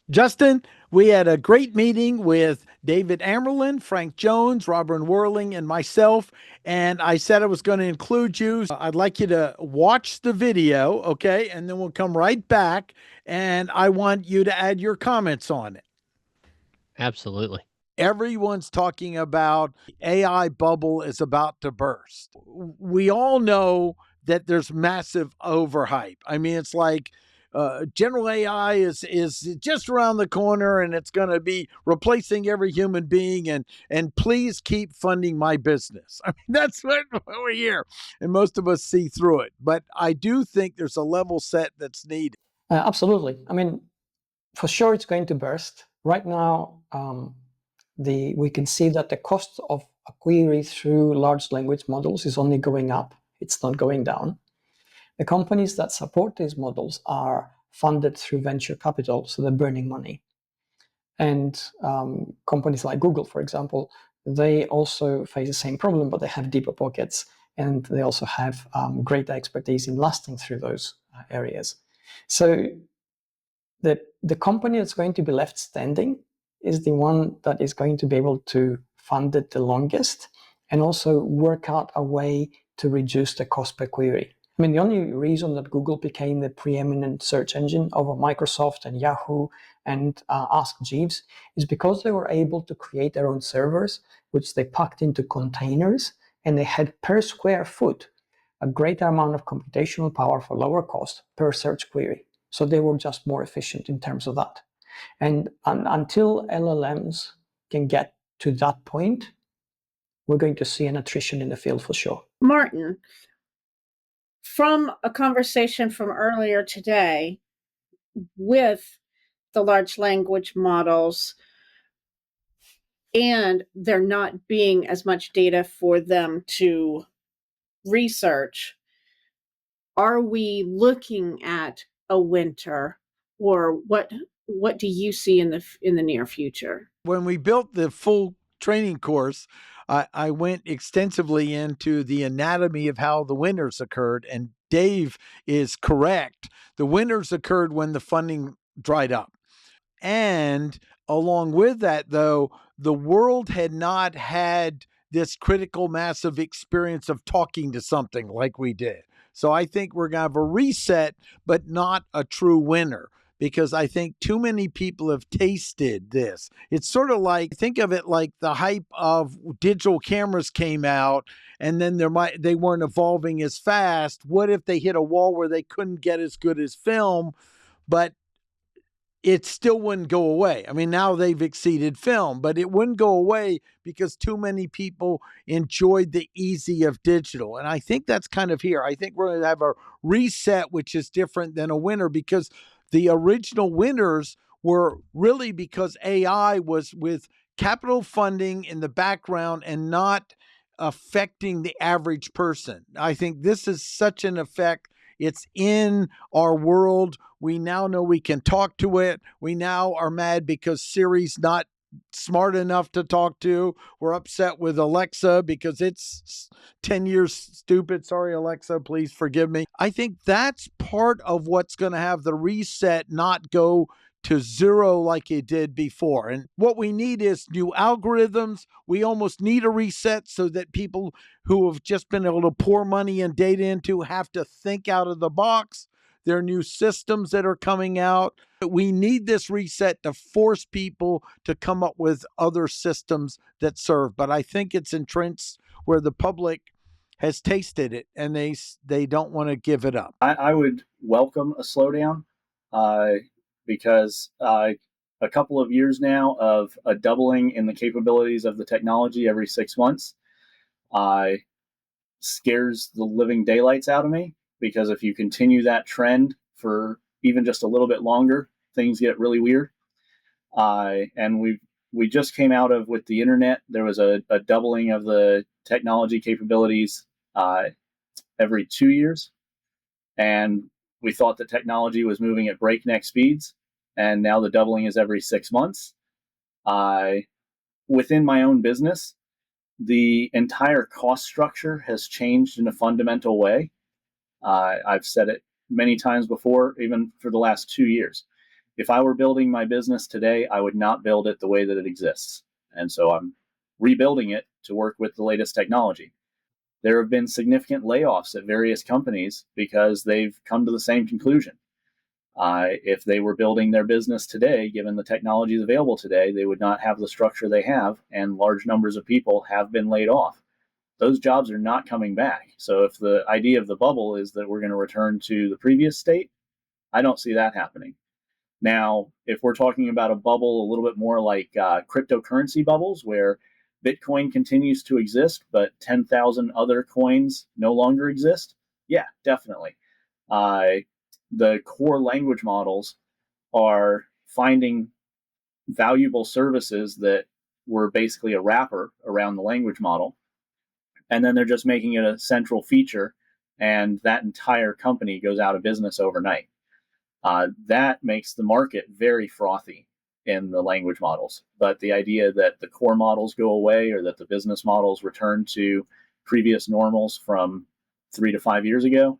Justin, we had a great meeting with David Amerland, Frank Jones, Robin Werling, and myself. And I said I was going to include you. I'd like you to watch the video, okay? And then we'll come right back. And I want you to add your comments on it. Absolutely. Everyone's talking about AI bubble is about to burst. We all know that there's massive overhype. I mean, it's like general AI is just around the corner and it's going to be replacing every human being and please keep funding my business. I mean, that's what we're here, and most of us see through it. But I do think there's a level set that's needed. Absolutely. I mean, for sure, it's going to burst. Right now, we can see that the cost of a query through large language models is only going up. It's not going down. The companies that support these models are funded through venture capital, so they're burning money. And companies like Google, for example, they also face the same problem, but they have deeper pockets, and they also have greater expertise in lasting through those areas. So the company that's going to be left standing is the one that is going to be able to fund it the longest and also work out a way to reduce the cost per query. I mean, the only reason that Google became the preeminent search engine over Microsoft and Yahoo and Ask Jeeves is because they were able to create their own servers, which they packed into containers, and they had per square foot a greater amount of computational power for lower cost per search query. So they were just more efficient in terms of that. And until LLMs can get to that point, we're going to see an attrition in the field for sure. Martin, from a conversation from earlier today with the large language models, and there not being as much data for them to research, are we looking at a winter, or what do you see in the near future? When we built the full training course, I went extensively into the anatomy of how the winters occurred, and Dave is correct. The winters occurred when the funding dried up. And along with that, though, the world had not had this critical mass of experience of talking to something like we did. So I think we're going to have a reset, but not a true winner, because I think too many people have tasted this. It's sort of like, think of it like the hype of digital cameras came out and then they weren't evolving as fast. What if they hit a wall where they couldn't get as good as film, but it still wouldn't go away? I mean, now they've exceeded film, but it wouldn't go away because too many people enjoyed the easy of digital. And I think that's kind of here. I think we're going to have a reset, which is different than a winner, because the original winners were really because AI was with capital funding in the background and not affecting the average person. I think this is such an effect. It's in our world. We now know we can talk to it. We now are mad because Siri's not smart enough to talk to. We're upset with Alexa because it's 10 years stupid. Sorry, Alexa, please forgive me. I think that's part of what's going to have the reset not go to zero like it did before. And what we need is new algorithms. We almost need a reset so that people who have just been able to pour money and data into have to think out of the box. There are new systems that are coming out. We need this reset to force people to come up with other systems that serve. But I think it's entrenched where the public has tasted it and they don't want to give it up. I would welcome a slowdown because a couple of years now of a doubling in the capabilities of the technology every 6 months scares the living daylights out of me, because if you continue that trend for even just a little bit longer, things get really weird. And we just came out of, with the internet, there was a doubling of the technology capabilities every 2 years. And we thought that technology was moving at breakneck speeds, and now the doubling is every 6 months. Within my own business, the entire cost structure has changed in a fundamental way. I've said it many times before, even for the last 2 years. if I were building my business today, I would not build it the way that it exists. And so I'm rebuilding it to work with the latest technology. There have been significant layoffs at various companies because they've come to the same conclusion. If they were building their business today, given the technologies available today, they would not have the structure they have, and large numbers of people have been laid off. Those jobs are not coming back. So if the idea of the bubble is that we're going to return to the previous state, I don't see that happening. Now, if we're talking about a bubble a little bit more like cryptocurrency bubbles, where Bitcoin continues to exist, but 10,000 other coins no longer exist, yeah, definitely. The core language models are finding valuable services that were basically a wrapper around the language model, and then they're just making it a central feature, and that entire company goes out of business overnight. That makes the market very frothy in the language models. But the idea that the core models go away or that the business models return to previous normals from 3 to 5 years ago,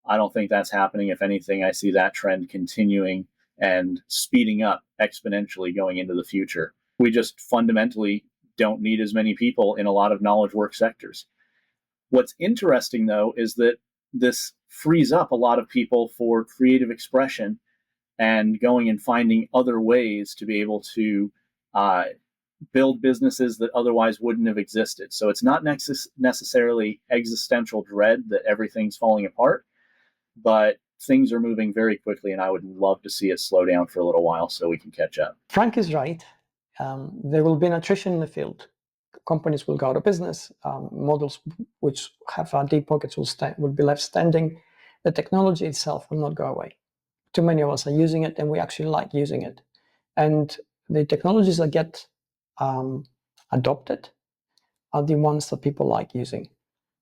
I don't think that's happening. If anything, I see that trend continuing and speeding up exponentially going into the future. We just fundamentally don't need as many people in a lot of knowledge work sectors. What's interesting, though, is that this frees up a lot of people for creative expression and going and finding other ways to be able to build businesses that otherwise wouldn't have existed. So it's not necessarily existential dread that everything's falling apart, but things are moving very quickly, and I would love to see it slow down for a little while so we can catch up. Frank is right. There will be an attrition in the field. Companies will go out of business. Models which have deep pockets will be left standing. The technology itself will not go away. Too many of us are using it, and we actually like using it. And the technologies that get adopted are the ones that people like using.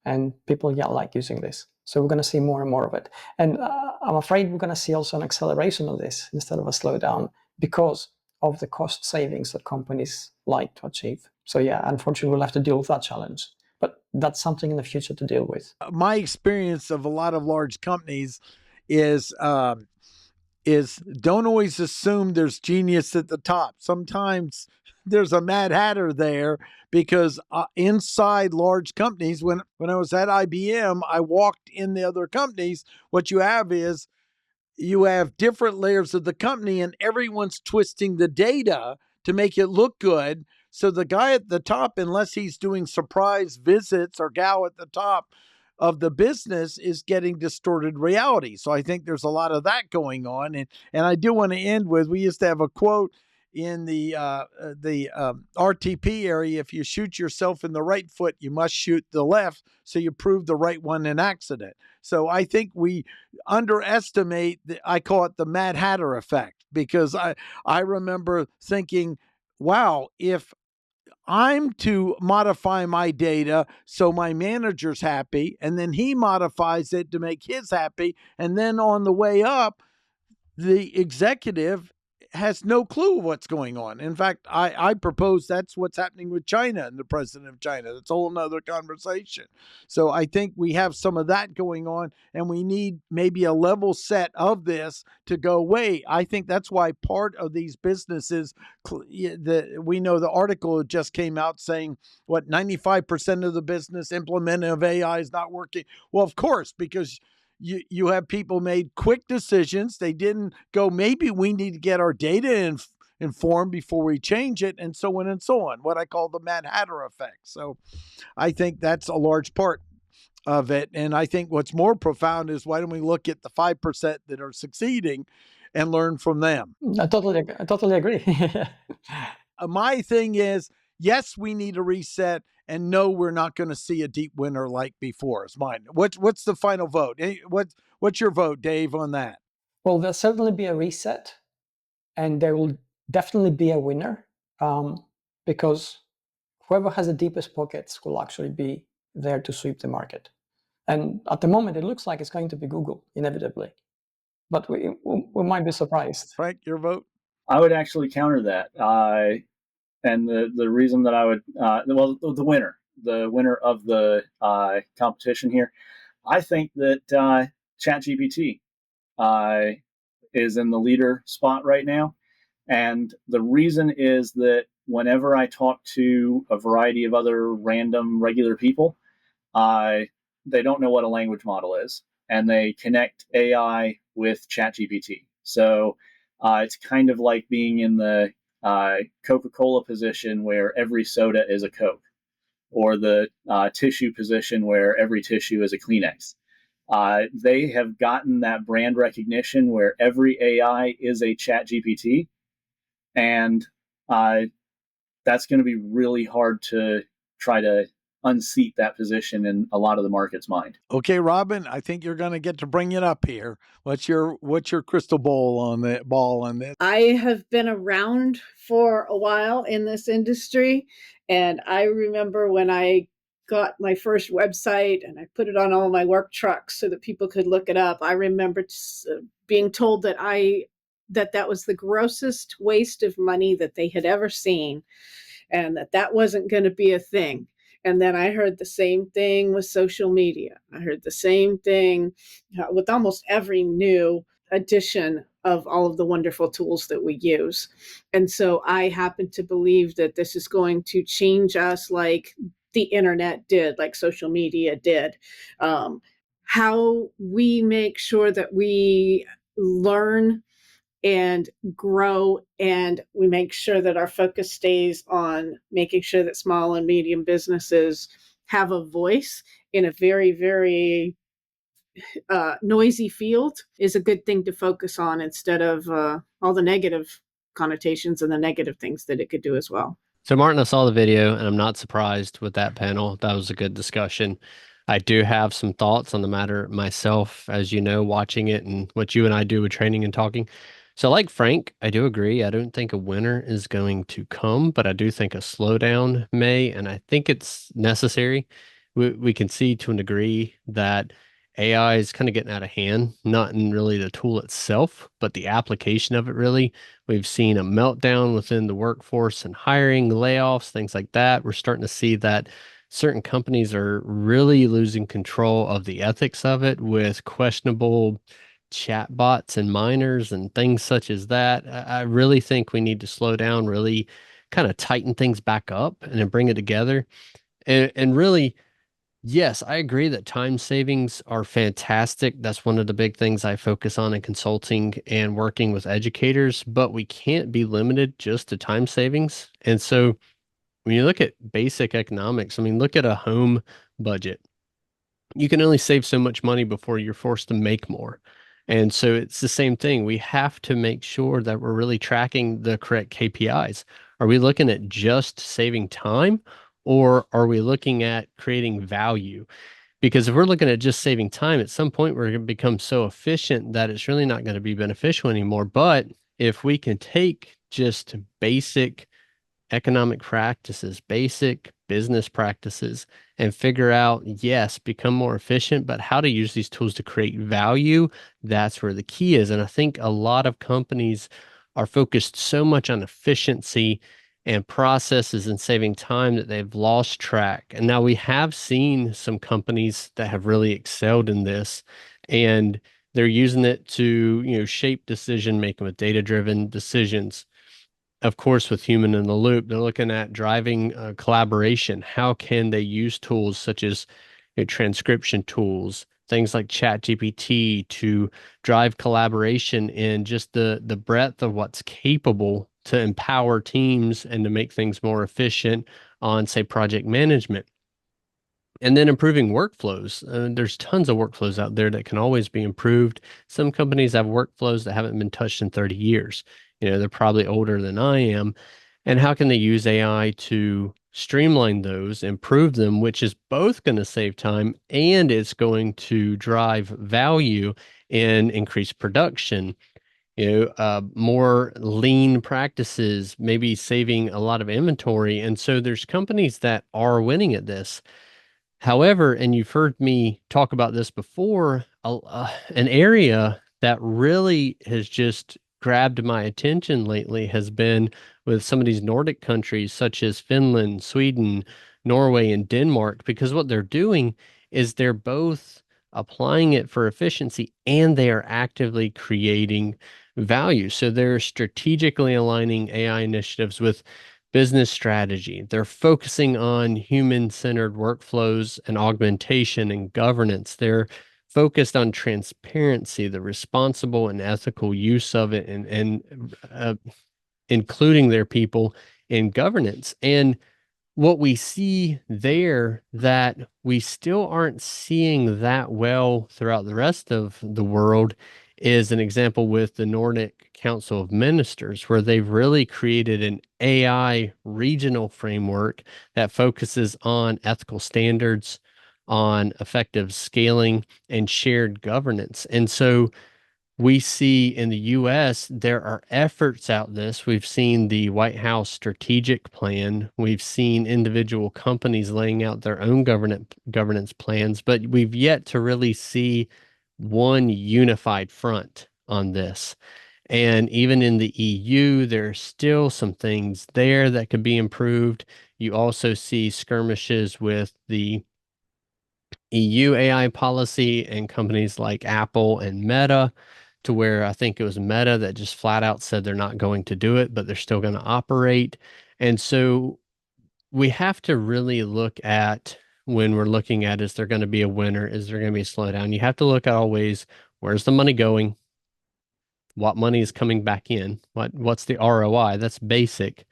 And people like using this. So we're going to see more and more of it. And I'm afraid we're going to see also an acceleration of this instead of a slowdown because of the cost savings that companies like to achieve. So yeah, unfortunately, we'll have to deal with that challenge. But that's something in the future to deal with. My experience of a lot of large companies is don't always assume there's genius at the top. Sometimes there's a Mad Hatter there because inside large companies, when I was at IBM, I walked in the other companies. What you have is you have different layers of the company and everyone's twisting the data to make it look good. So the guy at the top, unless he's doing surprise visits, or gal at the top of the business, is getting distorted reality. So I think there's a lot of that going on. And I do want to end with, we used to have a quote in the RTP area: if you shoot yourself in the right foot, you must shoot the left, so you prove the right one in accident. So I think we underestimate, I call it the Mad Hatter effect, because I remember thinking, wow, if I'm to modify my data so my manager's happy, and then he modifies it to make his happy, and then on the way up, the executive has no clue what's going on. In fact, I propose that's what's happening with China and the president of China. That's a whole nother conversation. So I think we have some of that going on, and we need maybe a level set of this to go away. I think that's why part of these businesses, we know the article just came out saying, 95% of the business implementing of AI is not working. Well, of course, because you have people made quick decisions. They didn't go, maybe we need to get our data informed before we change it, and so on and so on. What I call the Mad Hatter effect. So I think that's a large part of it. And I think what's more profound is, why don't we look at the 5% that are succeeding and learn from them? I totally agree. My thing is, yes, we need a reset, and no, we're not going to see a deep winter like before. Is mine. What's the final vote? What's your vote, Dave, on that? Well, there'll certainly be a reset, and there will definitely be a winner, because whoever has the deepest pockets will actually be there to sweep the market. And at the moment, it looks like it's going to be Google, inevitably. But we might be surprised. Frank, your vote? I would actually counter that. And the reason that I would, the winner of the competition here, I think that ChatGPT, is in the leader spot right now. And the reason is that whenever I talk to a variety of other random regular people, they don't know what a language model is, and they connect AI with ChatGPT. So it's kind of like being in the Coca-Cola position where every soda is a Coke, or the tissue position where every tissue is a Kleenex. They have gotten that brand recognition where every AI is a ChatGPT, and that's going to be really hard to try to unseat that position in a lot of the market's mind. Okay, Robin, I think you're going to get to bring it up here. What's your crystal ball on this? I have been around for a while in this industry, and I remember when I got my first website and I put it on all my work trucks so that people could look it up. I remember being told that that was the grossest waste of money that they had ever seen, and that wasn't going to be a thing. And then I heard the same thing with social media. I heard the same thing with almost every new addition of all of the wonderful tools that we use. And so I happen to believe that this is going to change us like the internet did, like social media did. How we make sure that we learn and grow, and we make sure that our focus stays on making sure that small and medium businesses have a voice in a very, very noisy field is a good thing to focus on, instead of all the negative connotations and the negative things that it could do as well. So, Martin, I saw the video and I'm not surprised with that panel. That was a good discussion. I do have some thoughts on the matter myself, as you know, watching it and what you and I do with training and talking. So, like Frank, I do agree. I don't think a winter is going to come, but I do think a slowdown may, and I think it's necessary. We can see to a degree that AI is kind of getting out of hand, not in really the tool itself, but the application of it really. We've seen a meltdown within the workforce and hiring, layoffs, things like that. We're starting to see that certain companies are really losing control of the ethics of it with questionable chatbots and miners and things such as that. I really think we need to slow down, really kind of tighten things back up and then bring it together. And really, yes, I agree that time savings are fantastic. That's one of the big things I focus on in consulting and working with educators, but we can't be limited just to time savings. And so when you look at basic economics, I mean, look at a home budget. You can only save so much money before you're forced to make more. And so it's the same thing. We have to make sure that we're really tracking the correct KPIs. Are we looking at just saving time, or are we looking at creating value? Because if we're looking at just saving time, at some point we're going to become so efficient that it's really not going to be beneficial anymore. But if we can take just basic economic practices, basic business practices, and figure out, yes, become more efficient, but how to use these tools to create value, that's where the key is. And I think a lot of companies are focused so much on efficiency and processes and saving time that they've lost track. And now we have seen some companies that have really excelled in this, and they're using it to, shape decision making with data-driven decisions. Of course, with human in the loop, they're looking at driving collaboration. How can they use tools such as transcription tools, things like ChatGPT, to drive collaboration in just the breadth of what's capable to empower teams and to make things more efficient on, say, project management. And then improving workflows. There's tons of workflows out there that can always be improved. Some companies have workflows that haven't been touched in 30 years. They're probably older than I am. And how can they use AI to streamline those, improve them, which is both going to save time and it's going to drive value and increase production, more lean practices, maybe saving a lot of inventory. And so there's companies that are winning at this. However, and you've heard me talk about this before, an area that really has just grabbed my attention lately has been with some of these Nordic countries, such as Finland, Sweden, Norway, and Denmark, because what they're doing is they're both applying it for efficiency and they are actively creating values. So they're strategically aligning AI initiatives with business strategy. They're focusing on human-centered workflows and augmentation and governance. They're focused on transparency, the responsible and ethical use of it, and including their people in governance. And what we see there that we still aren't seeing that well throughout the rest of the world is an example with the Nordic Council of Ministers, where they've really created an AI regional framework that focuses on ethical standards, on effective scaling, and shared governance. And so we see in the US, there are efforts out this. We've seen the White House strategic plan. We've seen individual companies laying out their own governance plans, but we've yet to really see one unified front on this. And even in the EU, there are still some things there that could be improved. You also see skirmishes with the EU AI policy and companies like Apple and Meta, to where I think it was Meta that just flat out said they're not going to do it, but they're still going to operate. And so we have to really look at, when we're looking at, is there going to be a winner? Is there going to be a slowdown? You have to look at always, where's the money going? What money is coming back in? What's the ROI? That's basic.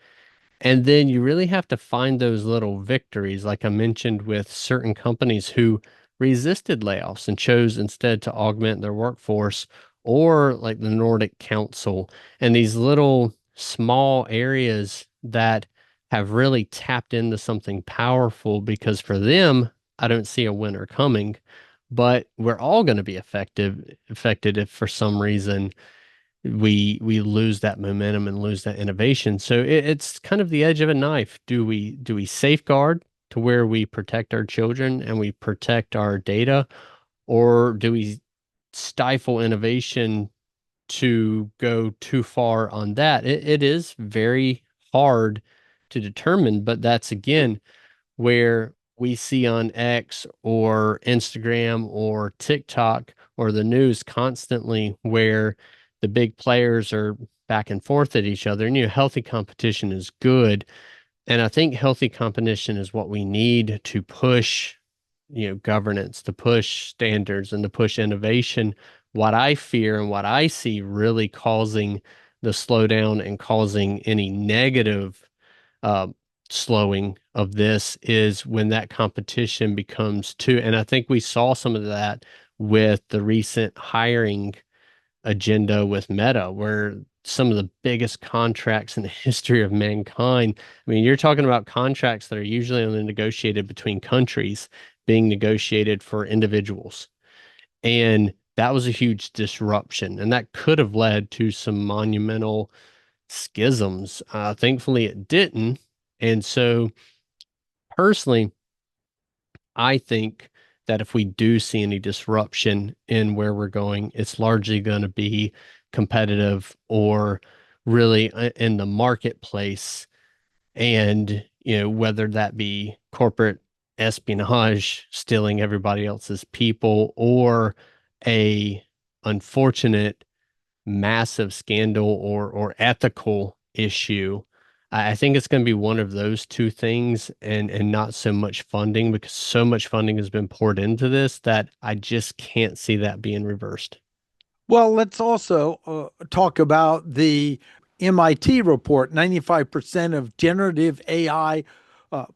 And then you really have to find those little victories, like I mentioned with certain companies who resisted layoffs and chose instead to augment their workforce, or like the Nordic Council, and these little small areas that have really tapped into something powerful, because for them, I don't see a winner coming, but we're all going to be affected if for some reason we lose that momentum and lose that innovation. So it's kind of the edge of a knife. Do we safeguard to where we protect our children and we protect our data, or do we stifle innovation to go too far on that? It is very hard to determine, but that's again where we see on X or Instagram or TikTok or the news constantly, where the big players are back and forth at each other. And, healthy competition is good. And I think healthy competition is what we need to push, governance, to push standards, and to push innovation. What I fear and what I see really causing the slowdown and causing any negative uh, slowing of this is when that competition becomes too, and I think we saw some of that with the recent hiring agenda with Meta, where some of the biggest contracts in the history of mankind. I mean, you're talking about contracts that are usually only negotiated between countries being negotiated for individuals. And that was a huge disruption. And that could have led to some monumental schisms. Thankfully, it didn't. And so, personally, I think that if we do see any disruption in where we're going, it's largely going to be competitive, or really in the marketplace. And, whether that be corporate espionage, stealing everybody else's people, or a unfortunate massive scandal or ethical issue. I think it's going to be one of those two things, and not so much funding, because so much funding has been poured into this that I just can't see that being reversed. Well, let's also talk about the MIT report. 95% of generative AI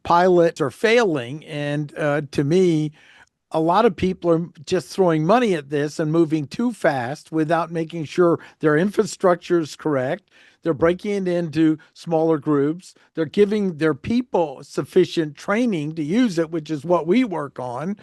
pilots are failing. And to me, a lot of people are just throwing money at this and moving too fast without making sure their infrastructure is correct. They're breaking it into smaller groups. They're giving their people sufficient training to use it, which is what we work on.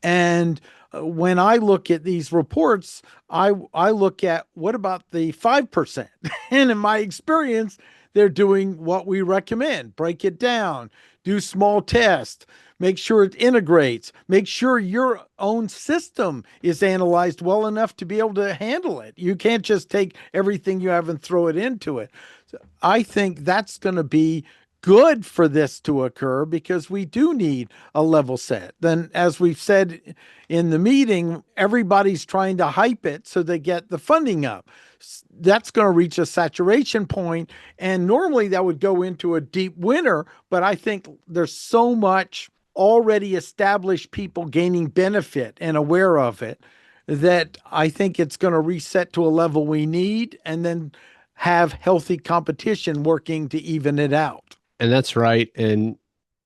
And when I look at these reports, I look at, what about the 5%? And in my experience, they're doing what we recommend: break it down, do small tests, make sure it integrates, make sure your own system is analyzed well enough to be able to handle it. You can't just take everything you have and throw it into it. So I think that's going to be good for this to occur because we do need a level set. Then, as we've said in the meeting, everybody's trying to hype it so they get the funding up. That's going to reach a saturation point, and normally that would go into a deep winter, but I think there's so much already established people gaining benefit and aware of it that I think it's going to reset to a level we need and then have healthy competition working to even it out. And that's right. And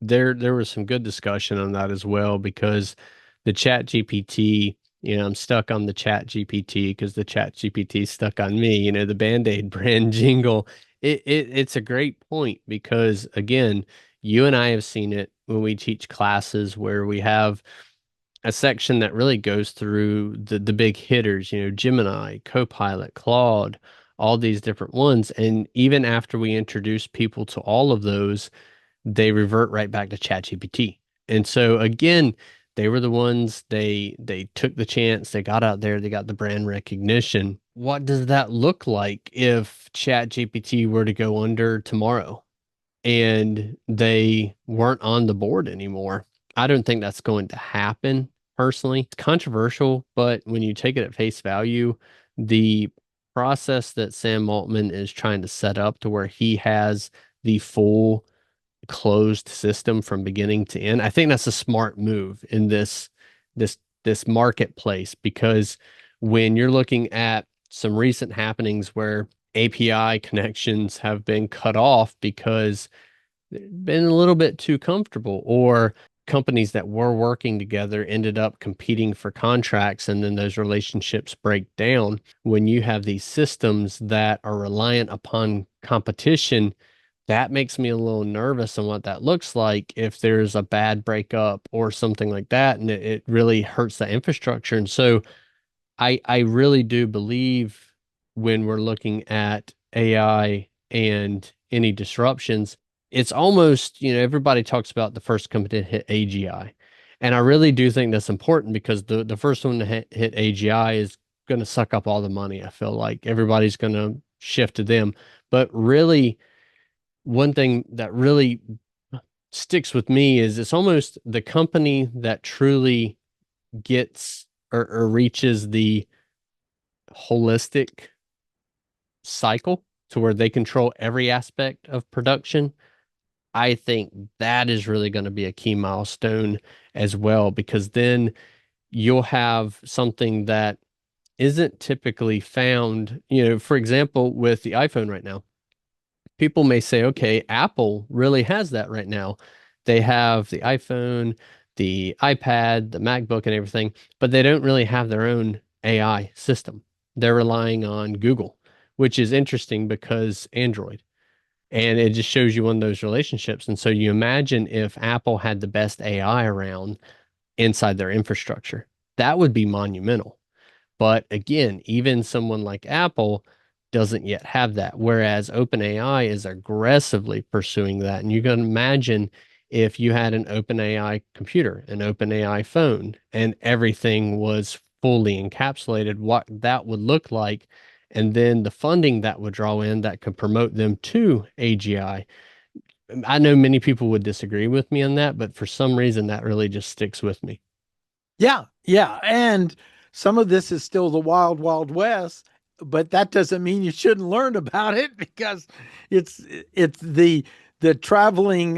there was some good discussion on that as well, because the ChatGPT, I'm stuck on the ChatGPT because the ChatGPT stuck on me, the Band-Aid brand jingle. It's a great point because, again, you and I have seen it when we teach classes where we have a section that really goes through the big hitters, Gemini, Copilot, Claude, all these different ones. And even after we introduce people to all of those, they revert right back to ChatGPT. And so again, they were the ones, they took the chance, they got out there, they got the brand recognition. What does that look like if ChatGPT were to go under tomorrow and they weren't on the board anymore? I don't think that's going to happen personally. It's controversial, but when you take it at face value, the process that Sam Altman is trying to set up to where he has the full closed system from beginning to end, I think that's a smart move in this marketplace, because when you're looking at some recent happenings where API connections have been cut off because they've been a little bit too comfortable, or companies that were working together ended up competing for contracts, and then those relationships break down. When you have these systems that are reliant upon competition, that makes me a little nervous on what that looks like if there's a bad breakup or something like that, and it really hurts the infrastructure. And so I really do believe when we're looking at AI and any disruptions, it's almost, everybody talks about the first company to hit AGI. And I really do think that's important, because the first one to hit AGI is going to suck up all the money. I feel like everybody's going to shift to them. But really, one thing that really sticks with me is it's almost the company that truly gets or reaches the holistic cycle to where they control every aspect of production. I think that is really going to be a key milestone as well, because then you'll have something that isn't typically found, for example, with the iPhone right now. People may say, okay, Apple really has that right now. They have the iPhone, the iPad, the MacBook, and everything, but they don't really have their own AI system. They're relying on Google, which is interesting because Android. And it just shows you one of those relationships. And so you imagine if Apple had the best AI around inside their infrastructure, that would be monumental. But again, even someone like Apple doesn't yet have that, whereas OpenAI is aggressively pursuing that. And you can imagine if you had an OpenAI computer, an OpenAI phone, and everything was fully encapsulated, what that would look like, and then the funding that would draw in that could promote them to AGI. I know many people would disagree with me on that, but for some reason that really just sticks with me. Yeah. And some of this is still the wild, wild west, but that doesn't mean you shouldn't learn about it, because it's the traveling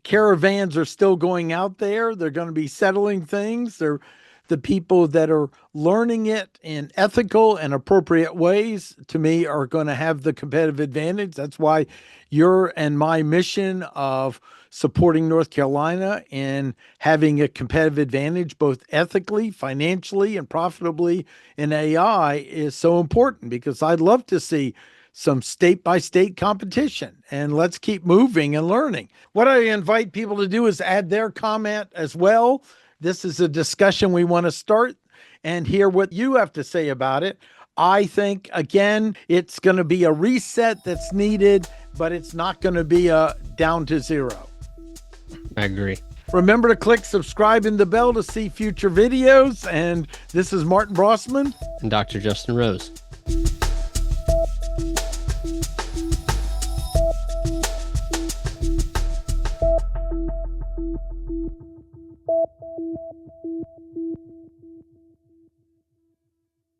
caravans are still going out there. They're going to be settling things. They're the people that are learning it in ethical and appropriate ways, to me, are going to have the competitive advantage. That's why your and my mission of supporting North Carolina in having a competitive advantage, both ethically, financially, and profitably in AI, is so important, because I'd love to see some state-by-state competition, and let's keep moving and learning. What I invite people to do is add their comment as well. This is a discussion we want to start and hear what you have to say about it. I think, again, it's going to be a reset that's needed, but it's not going to be a down to zero. I agree. Remember to click subscribe and the bell to see future videos. And this is Martin Brossman And Dr. Justin Rose.